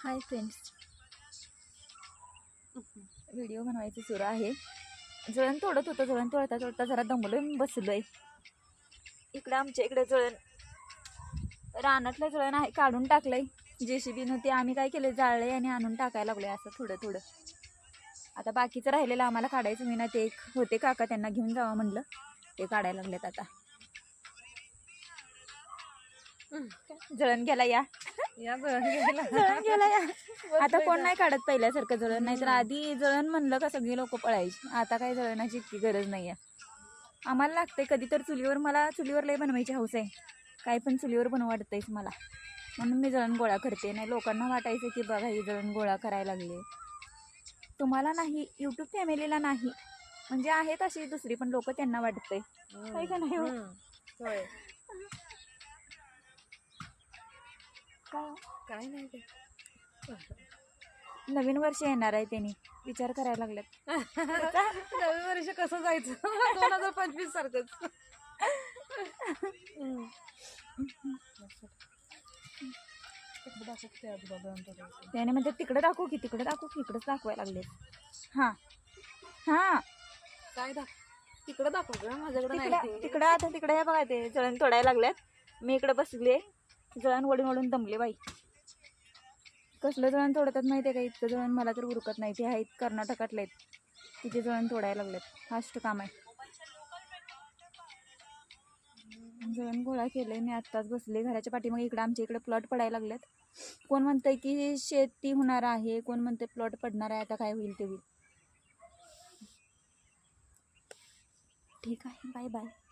Hi friends, video बनवायचं सुरू आहे. जळण तोडत होतं. जळण तोडता तोडता जरा दमलोय, बसलोय. इकडं आमच्या इकडे जळण, रानातलं जळण आहे, काढून टाकलंय JCBनं. ते आम्ही काय केलं, जाळलंय आणि आणून टाकायला लागलोय असं थोडं थोडं. आता बाकीचं राहिलेलं आम्हाला काढायचं. मी ना ते एक होते काका, त्यांना घेऊन जावं म्हणलं, ते काढायला लागलेत आता. जळण गेला या जळण गेला या. आता कोण नाही काढत पहिल्यासारखं जळण. नाही तर आधी जळण म्हणलं का सगळी लोक पळायची. आता काही जळणाची इतकी गरज नाही आहे. आम्हाला लागते कधी तर चुलीवर. मला चुलीवर लय बनवायची हौस आहे. काही पण चुलीवर बनवू वाटतंयच मला, म्हणून मी जळण गोळा करते. नाही लोकांना वाटायचं की बघा ही जळण गोळा करायला लागले. तुम्हाला नाही, यूट्यूब फॅमिलीला नाही, म्हणजे आहेत अशी दुसरी पण लोक, त्यांना वाटतंय काय का नाही. काय नाही ते नवीन वर्ष येणार आहे, त्यांनी विचार करायला लागलेत. नवीन वर्ष कसं जायचं 2025 सारखंच. त्याने म्हणजे तिकडे दाखवू की तिकडे दाखवू की, इकडेच दाखवायला लागले. हा हा काय तिकडं दाखव ग, माझ्याकडे नाही. तिकडं आता तिकडे हे बघा, ते जळण तोडायला लागल्यात. मी इकडे बसले, जळण वडून वडून दमले बाई. कसलं जळण तोडतात माहिती आहे का? इतकं जळण मला तर उरकत नाही. ते आहेत कर्नाटकातले आहेत, तिथे जळण तोडायला लागलेत. फास्ट काम आहे. जळण गोळा केलंय मी, आत्ताच बसले घराच्या पाठीमागे. इकडे आमच्या इकडे प्लॉट पडायला लागलेत. कोण म्हणतंय की शेती होणार आहे, कोण म्हणतंय प्लॉट पडणार आहे. आता काय होईल ते होईल. ठीक आहे, बाय बाय.